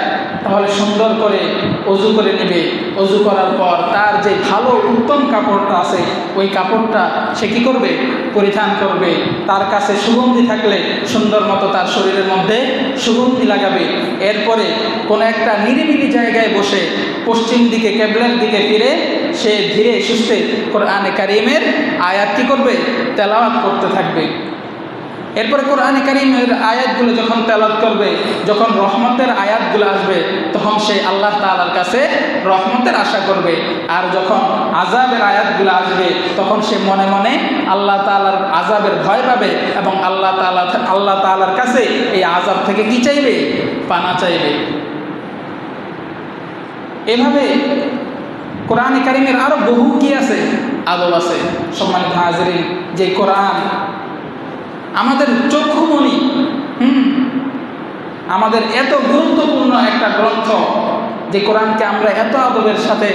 তাহলে সুন্দর করে ওযু করে নেবে। ওযু করার পর তার যে ভালো উত্তম কাপড়টা আছে ওই কাপড়টা সে কী করবে? পরিধান করবে। তার কাছে সুগন্ধি থাকলে সুন্দর মতো তার শরীরের মধ্যে সুগন্ধি লাগাবে। এরপরে কোনো একটা নিরিবিলি জায়গায় বসে পশ্চিম দিকে কেবলার দিকে ফিরে সে ধীরে সুস্থে কোরআনে কারীমের আয়াত কী করবে? তেলাওয়াত করতে থাকবে। এরপরে কোরআনে কারীমের আয়াতগুলো যখন তেলাওয়াত করবে, যখন রহমতের আয়াতগুলো আসবে তখন সে আল্লাহ তাআলার কাছে রহমতের আশা করবে। আর যখন আযাবের আয়াতগুলো আসবে তখন সে মনে মনে আল্লাহ তাআলার আযাবের ভয় পাবে এবং আল্লাহ তাআলার কাছে এই আযাব থেকে কী চাইবে? পানা চাইবে। এভাবে কোরআনে কারীমের আরও বহু কি আছে? আদব আছে। সম্মানিত হাজিরিন, যে কোরআন আমাদের চক্ষুমণি, আমাদের এত গুরুত্বপূর্ণ একটা গ্রন্থ, যে কোরআনকে আমরা এত আদবের সাথে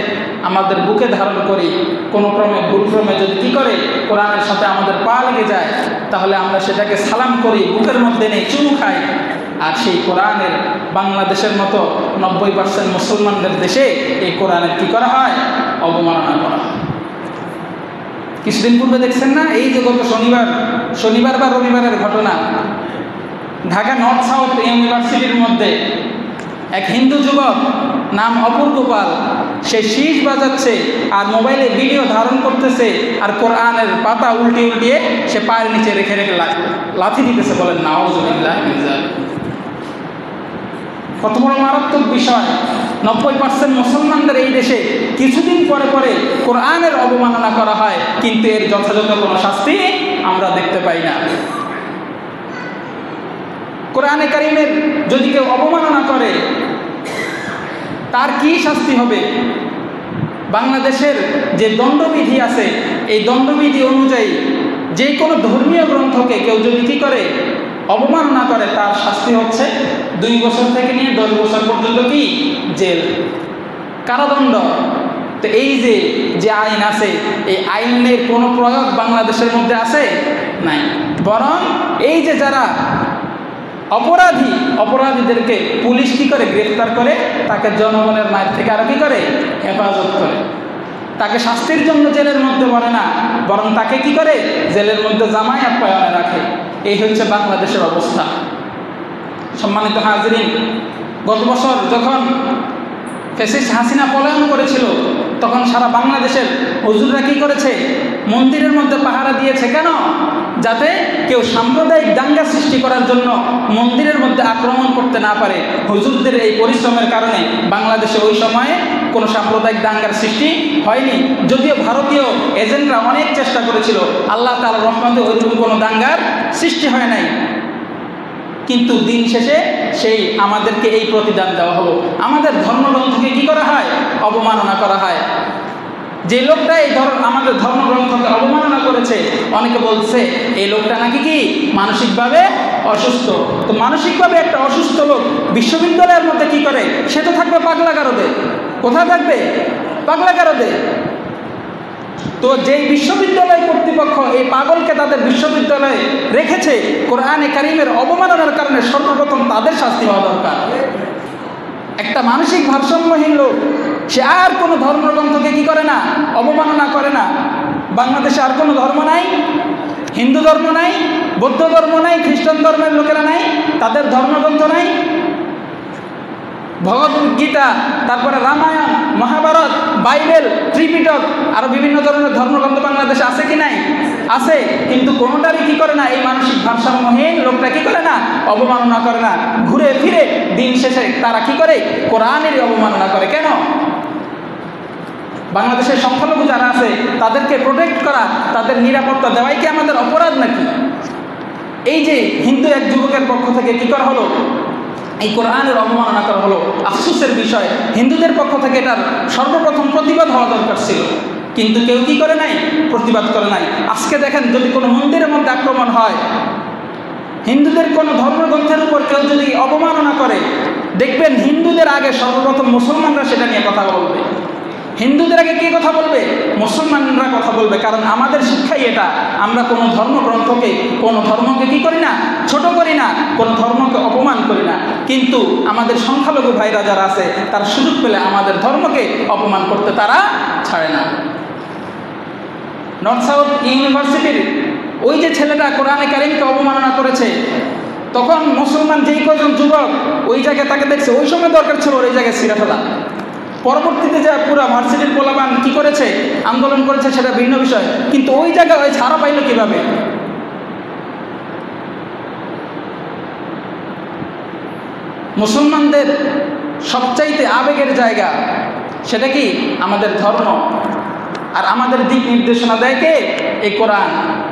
আমাদের বুকে ধারণ করি, কোনো ক্রমে ভুলক্রমে যদি কী করে কোরআনের সাথে আমাদের পা লেগে যায় তাহলে আমরা সেটাকে সালাম করি, বুকের মধ্যে নেই, চুমু খাই। আর সেই কোরআনের বাংলাদেশের মতো 90% মুসলমানদের দেশে এই কোরআনের কী করা হয়? অবমাননা করা হয়। কিছুদিন পূর্বে দেখছেন না, এই যে গত শনিবার বা রবিবারের ঘটনা, ঢাকা নর্থ সাউথ ইউনিভার্সিটির মধ্যে এক হিন্দু যুবক নাম অপূর্ব পাল, সে শীষ বাজাচ্ছে আর মোবাইলে ভিডিও ধারণ করতেছে আর কোরআনের পাতা উল্টিয়ে সে পায়ের নিচে রেখে লাথি দিতেছে। বলেন নাউযুবিল্লাহ মিন যালিক। কত বড় মারাত্মক বিষয়! 90% মুসলমানদের এই দেশে কিছুদিন পরে কোরআনের অবমাননা করা হয়, কিন্তু এর যথাযথ কোনো শাস্তি আমরা দেখতে পাই না। কোরআনে কারীমের যদি কেউ অবমাননা করে তার কি শাস্তি হবে? বাংলাদেশের যে দণ্ডবিধি আছে এই দণ্ডবিধি অনুযায়ী যে কোনো ধর্মীয় গ্রন্থকে কেউ যদি কী করে? অবমাননা করে, তার শাস্তি হচ্ছে 2 বছর থেকে নিয়ে 10 বছর পর্যন্ত কি? জেল, কারাদণ্ড। তো এই যে আইন আছে এই আইনের কোনো প্রয়োগ বাংলাদেশের মধ্যে আছে? নাই। বরং এই যে যারা অপরাধীদেরকে পুলিশ কী করে? গ্রেফতার করে, তাকে জনগণের মায়ের থেকে আরও কী করে? হেফাজত করে। তাকে শাস্তির জন্য জেলের মধ্যে ভরে না, বরং তাকে কী করে? জেলের মধ্যে জামাই আপ্যায়নে রাখে। এই হচ্ছে বাংলাদেশের অবস্থা। সম্মানিত হাজিরিন, গত বছর যখন ফ্যাসিস্ট হাসিনা পলায়ন করেছিল তখন সারা বাংলাদেশের হুজুররা কী করেছে? মন্দিরের মধ্যে পাহারা দিয়েছে। কেন? যাতে কেউ সাম্প্রদায়িক দাঙ্গা সৃষ্টি করার জন্য মন্দিরের মধ্যে আক্রমণ করতে না পারে। হুজুরদের এই পরিশ্রমের কারণে বাংলাদেশে ওই সময়ে কোনো সাম্প্রদায়িক দাঙ্গার সৃষ্টি হয়নি। যদিও ভারতীয় এজেন্টরা অনেক চেষ্টা করেছিল, আল্লাহ তাআলার রহমতে ওইরকম কোনো দাঙ্গার সৃষ্টি হয় নাই। কিন্তু দিন শেষে সেই আমাদেরকে এই প্রতিদান দেওয়া হলো। আমাদের ধর্মগ্রন্থকে কী করা হয়? অবমাননা করা হয়। যে লোকটা আমাদের ধর্মগ্রন্থকে অবমাননা করেছে, অনেকে বলছে এই লোকটা নাকি কি মানসিকভাবে অসুস্থ। তো মানসিকভাবে একটা অসুস্থ লোক বিশ্ববিদ্যালয়ের মধ্যে কি করে? সে তো থাকবে পাগলাগারদে। কোথায় থাকবে? পাগলাগারদে। তো যেই বিশ্ববিদ্যালয় কর্তৃপক্ষ এই পাগলকে তাদের বিশ্ববিদ্যালয়ে রেখেছে, কোরআনে কারীমের অবমাননার কারণে সর্বপ্রথম তাদের শাস্তি হওয়া দরকার। একটা মানসিক ভারসাম্যহীন লোক, সে আর কোনো ধর্মগ্রন্থকে কী করে না? অবমাননা করে না। বাংলাদেশে আর কোনো ধর্ম নাই, হিন্দু ধর্ম নাই, বৌদ্ধ ধর্ম নাই, খ্রিস্টান ধর্মের লোকেরা নাই, তাদের ধর্মগ্রন্থ নাই। ভগবদ্গীতা, তারপরে রামায়ণ, মহাভারত, বাইবেল, ত্রিপিটক, আরও বিভিন্ন ধরনের ধর্মগ্রন্থ বাংলাদেশে আছে কি নাই? আছে। কিন্তু কোনোটারই কী করে না? এই মানসিক ভারসাম্যহীন লোকটা কী করে না? অবমাননা করে না। ঘুরে ফিরে দিন শেষে তারা কী করে? কোরআনেরই অবমাননা করে। কেন? বাংলাদেশের সংখ্যালঘু যারা আছে তাদেরকে প্রোটেক্ট করা, তাদের নিরাপত্তা দেওয়াই কি আমাদের অপরাধ নাকি? এই যে হিন্দু এক যুবকের পক্ষ থেকে কী করা হলো? এই কোরআনের অবমাননা করা হলো। আফসোসের বিষয়, হিন্দুদের পক্ষ থেকে এটার সর্বপ্রথম প্রতিবাদ হওয়া দরকার ছিল। কিন্তু কেউ কি করে নাই? প্রতিবাদ করে নাই। আজকে দেখেন, যদি কোনো মন্দিরের মধ্যে আক্রমণ হয়, হিন্দুদের কোনো ধর্মগ্রন্থের উপর কেউ যদি অবমাননা করে, দেখবেন হিন্দুদের আগে সর্বপ্রথম মুসলমানরা সেটা নিয়ে কথা বলবে। হিন্দুদের আগে কে কথা বলবে? মুসলমানরা কথা বলবে। কারণ আমাদের শিক্ষাই এটা, আমরা কোনো ধর্মগ্রন্থকে, কোনো ধর্মকে কি করি না? ছোট করি না, কোনো ধর্মকে অপমান করি না। কিন্তু আমাদের সংখ্যালঘু ভাইরা যারা আছে, তারা সুযোগ পেলে আমাদের ধর্মকে অপমান করতে তারা ছাড়ে না। নর্থ সাউথ ইউনিভার্সিটির ওই যে ছেলেটা কোরআনে কারিমকে অবমাননা করেছে, তখন মুসলমান যেই কজন যুবক ওই জায়গায় তাকে দেখছে, ওই সময় দরকার ছিল ওই জায়গায় ছিঁড়ে ফেলা। পরবর্তীতে যা পুরা ভার্সিটির পোলাপান কি করেছে, আন্দোলন করেছে, সেটা ভিন্ন বিষয়। কিন্তু ওই জায়গায় ওই ছাড়া পাইল কিভাবে? মুসলমানদের সবচাইতে আবেগের জায়গা সেটা কি? আমাদের ধর্ম। আর আমাদের দিক নির্দেশনা দেয় কে? এই কোরআন।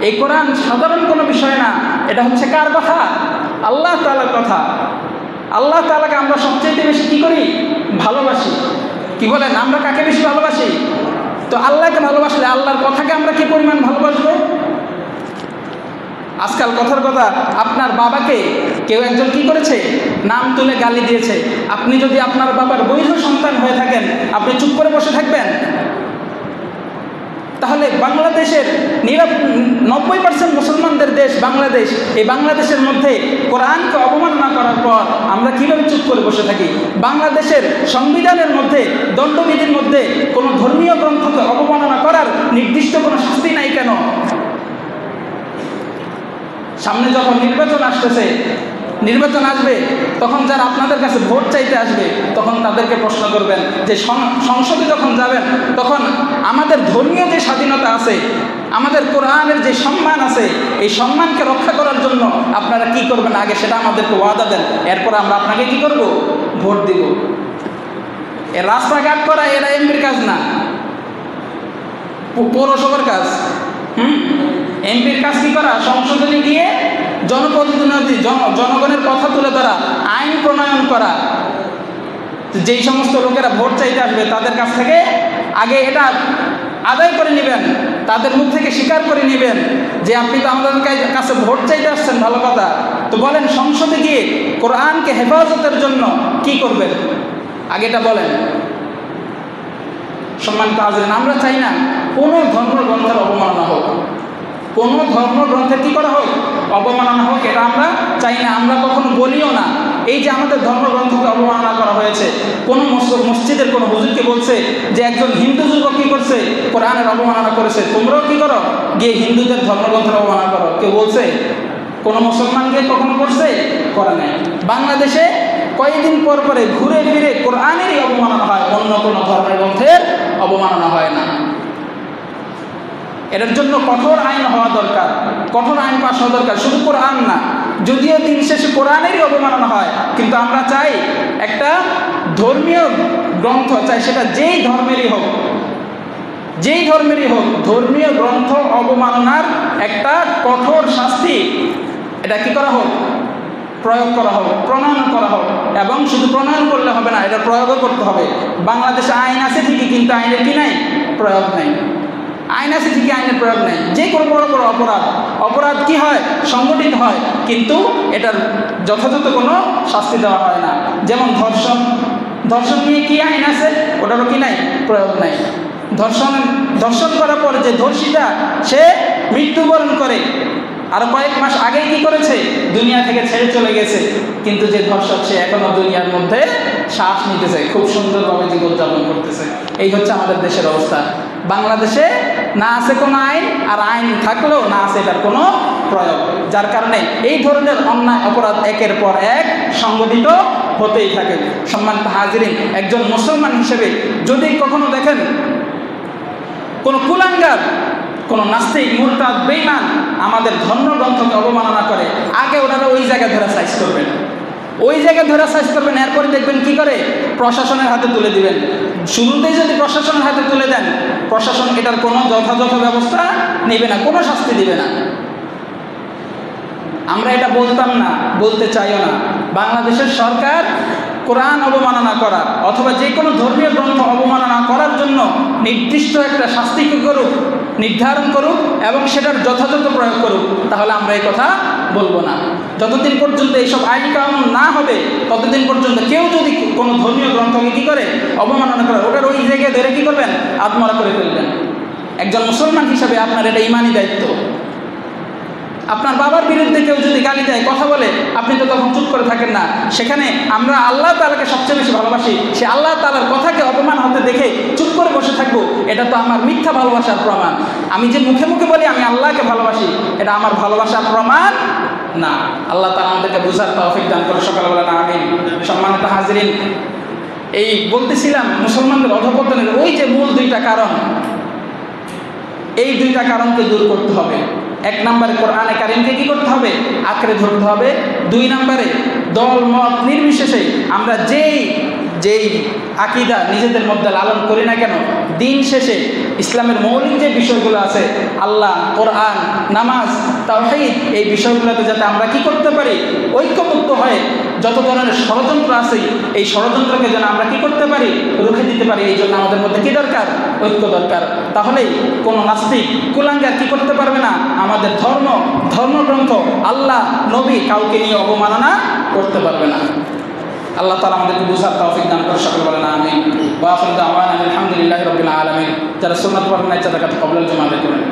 এই কোরআন সাধারণ কোনো বিষয় না, এটা হচ্ছে কার কথা? আল্লাহ তাআলার কথা। আল্লাহ তাআলাকে আমরা সবচাইতে বেশি কি করি? ভালোবাসি। কি বলেন, আমরা কাকে বেশি ভালোবাসি? তো আল্লাহকে ভালোবাসলে আল্লাহর কথাকে আমরা কি পরিমাণ ভালোবাসবো? আজকাল কথার কথা, আপনার বাবাকে কেউ একজন কি করেছে? নাম তুলে গালি দিয়েছে। আপনি যদি আপনার বাবার বৈধ সন্তান হয়ে থাকেন, আপনি চুপ করে বসে থাকবেন? তাহলে বাংলাদেশের 90% মুসলমানদের দেশ বাংলাদেশ, এই বাংলাদেশের মধ্যে কোরআনকে অবমাননা করার পর আমরা কীভাবে চুপ করে বসে থাকি? বাংলাদেশের সংবিধানের মধ্যে, দণ্ডবিধির মধ্যে কোনো ধর্মীয় গ্রন্থকে অবমাননা করার নির্দিষ্ট কোনো শাস্তি নাই কেন? সামনে যখন নির্বাচন আসতেছে, নির্বাচন আসবে, তখন যারা আপনাদের কাছে ভোট চাইতে আসবে, তখন তাদেরকে প্রশ্ন করবেন যে সংসদে যখন যাবেন, তখন আমাদের ধর্মীয় যে স্বাধীনতা আছে, আমাদের কোরআনের যে সম্মান আছে, এই সম্মানকে রক্ষা করার জন্য আপনারা কি করবেন আগে সেটা আমাদেরকে ওয়াদা দেন, এরপর আমরা আপনাকে কি করব? ভোট দিব। এর রাস্তাঘাট করা এরা এমপির কাজ না, পৌরসভার কাজ। এমপির কাজ কি করা? সংসদে গিয়ে জনপ্রতিনিধি, জনগণের কথা তুলে ধরা, আইন প্রণয়ন করা। যেই সমস্ত লোকেরা ভোট চাইতে আসবে তাদের কাছ থেকে আগে এটা আদায় করে নেবেন, তাদের মুখ থেকে স্বীকার করে নেবেন যে আপনি তো আমাদের কাছে ভোট চাইতে আসছেন, ভালো কথা। তো বলেন, সংসদে গিয়ে কোরআনকে হেফাজতের জন্য কি করবেন? আগে এটা বলেন। সম্মানিত হাজরিন, আমরা চাই না কোনো ধর্মগ্রন্থের অবমাননা হোক, কোনো ধর্মগ্রন্থের কী করা হোক? অবমাননা হোক, এটা আমরা চাই না। আমরা কখনো বলিও না। এই যে আমাদের ধর্মগ্রন্থকে অবমাননা করা হয়েছে, কোনো মসজিদের কোনো হুজুরকে বলছে যে একজন হিন্দু যুবক কী করছে? কোরআনের অবমাননা করেছে, তোমরাও কি করো? গিয়ে হিন্দুদের ধর্মগ্রন্থের অবমাননা করো। কেউ বলছে? কোনো মুসলমান গিয়ে কখনো করছে? করে নাই। বাংলাদেশে কয়েকদিন পর পরে ঘুরে ফিরে কোরআনেরই অবমাননা হয়, অন্য কোনো ধর্মের গ্রন্থের অবমাননা হয় না। এটার জন্য কঠোর আইন হওয়া দরকার, কঠোর আইন পাশ হওয়া দরকার। শুধু কোরআন না, যদিও দিন শেষে কোরআনেরই অবমাননা হয়, কিন্তু আমরা চাই একটা ধর্মীয় গ্রন্থ, চাই সেটা যেই ধর্মেরই হোক, যেই ধর্মেরই হোক, ধর্মীয় গ্রন্থ অবমাননার একটা কঠোর শাস্তি এটা কি করা হোক? প্রয়োগ করা হোক, প্রণয়ন করা হোক। এবং শুধু প্রণয়ন করলে হবে না, এটা প্রয়োগও করতে হবে। বাংলাদেশে আইন আছে ঠিকই, কিন্তু আইনের কি নাই? প্রয়োগ নাই। আইন আছে ঠিকই, আইনের প্রয়োগ নেই। যে কোনো বড় বড় অপরাধ কি হয়? সংগঠিত হয়, কিন্তু এটার যথাযথ কোনো শাস্তি দেওয়া হয় না। যেমন ধর্ষণ নিয়ে কি আইন আছে? ওটারও কি নাই? প্রয়োগ নাই। ধর্ষণ করার পর যে ধর্ষিতা সে মৃত্যুবরণ করে, আর কয়েক মাস আগেই কি করেছে? দুনিয়া থেকে ছেড়ে চলে গেছে, কিন্তু যে ধর্ষক সে এখনো দুনিয়ার মধ্যে শ্বাস নিতেছে, খুব সুন্দরভাবে জীবনযাপন করতেছে। এই হচ্ছে আমাদের দেশের অবস্থা। বাংলাদেশে না আছে কোনো আইন, আর আইন থাকলেও না আছে এটার কোনো প্রয়োগ, যার কারণে এই ধরনের অন্যায় অপরাধ একের পর এক সংগঠিত হতেই থাকে। সম্মানিত হাজিরিন, একজন মুসলমান হিসেবে যদি কখনো দেখেন কোনো কুলাঙ্গার, কোনো নাস্তিক, মুরতাদ, বেঈমান আমাদের ধর্মগ্রন্থকে অবমাননা করে, আগে ওনারা ওই জায়গায় ধরে সাইজ করবেন, ওই জায়গায় ধরে সাইজ করবেন। এরপরে দেখবেন কি করে? প্রশাসনের হাতে তুলে দিবেন। শুরুতেই যদি প্রশাসনের হাতে তুলে দেন, প্রশাসন এটার কোনো যথাযথ ব্যবস্থা নেবে না, কোনো শাস্তি দিবে না। আমরা এটা বলতাম না, বলতে চাইও না। বাংলাদেশের সরকার কোরআন অবমাননা করা অথবা যে কোনো ধর্মীয় গ্রন্থ অবমাননা করার জন্য নির্দিষ্ট একটা শাস্তি করুক, নির্ধারণ করুক এবং সেটার যথাযথ প্রয়োগ করুক, তাহলে আমরা এই কথা বলবো না। যতদিন পর্যন্ত এইসব আইন কানুন না হবে ততদিন পর্যন্ত কেউ যদি কোনো ধর্মীয় গ্রন্থকে কী করে অবমাননা করে, ওটার ওই জায়গায় ধরে কী করবেন, আত্মহত্যা করে ফেলবেন। একজন মুসলমান হিসাবে আপনার এটা ইমানি দায়িত্ব। আপনার বাবার বিরুদ্ধে কেউ যদি গালি দেয়, কথা বলে, আপনি তো তখন চুপ করে থাকেন না। সেখানে আমরা আল্লাহ তাআলাকে সবচেয়ে বেশি ভালোবাসি, সে আল্লাহ তাআলার কথাকে অপমান হতে দেখে চুপ করে বসে থাকবো, এটা তো আমার মিথ্যা ভালোবাসার প্রমাণ। আমি যে মুখে মুখে বলি আমি আল্লাহকে ভালোবাসি, এটা আমার ভালোবাসার প্রমাণ না। আল্লাহ তাআলা আমাদেরকে বুঝার তৌফিক দান করে, সকালবেলা না আমিন। সম্মানিত হাজিরিন, এই বলতেছিলাম মুসলমানদের অধঃপতনের ওই যে মূল দুইটা কারণ, এই দুইটা কারণকে দূর করতে হবে। এক নম্বরে কোরআনে কারিমকে কী করতে হবে, আঁকড়ে ধরতে হবে। দুই নম্বরে দল মত নির্বিশেষে আমরা যেই আকীদা নিজেদের মধ্যে লালন করি না কেন, দিন শেষে ইসলামের মৌলিক যে বিষয়গুলো আছে, আল্লাহ, কোরআন, নামাজ, তাওহীদ, এই বিষয়গুলোতে যাতে আমরা কি করতে পারি, ঐক্যবদ্ধ হয়ে যত ধরনের ষড়যন্ত্র আছে এই ষড়যন্ত্রকে যেন আমরা কি করতে পারি, রুখে দিতে পারি। এই জন্য আমাদের মধ্যে কি দরকার, ঐক্য দরকার। তাহলেই কোনো নাস্তিক কুলাঙ্গার কি করতে পারবে না, আমাদের ধর্মগ্রন্থ, আল্লাহ, নবী কাউকে নিয়ে অবমাননা করতে পারবে না। আল্লাহ তাআলা আমাদেরকে বুঝার তৌফিক দান করে, সকলে বলেন আমিন। ওয়া আখিরু দাওয়ানা আলহামদুলিল্লাহি রাব্বিল আলামিন। যারা সুন্নাত পড়েন না তারা কবুল জমা করেন।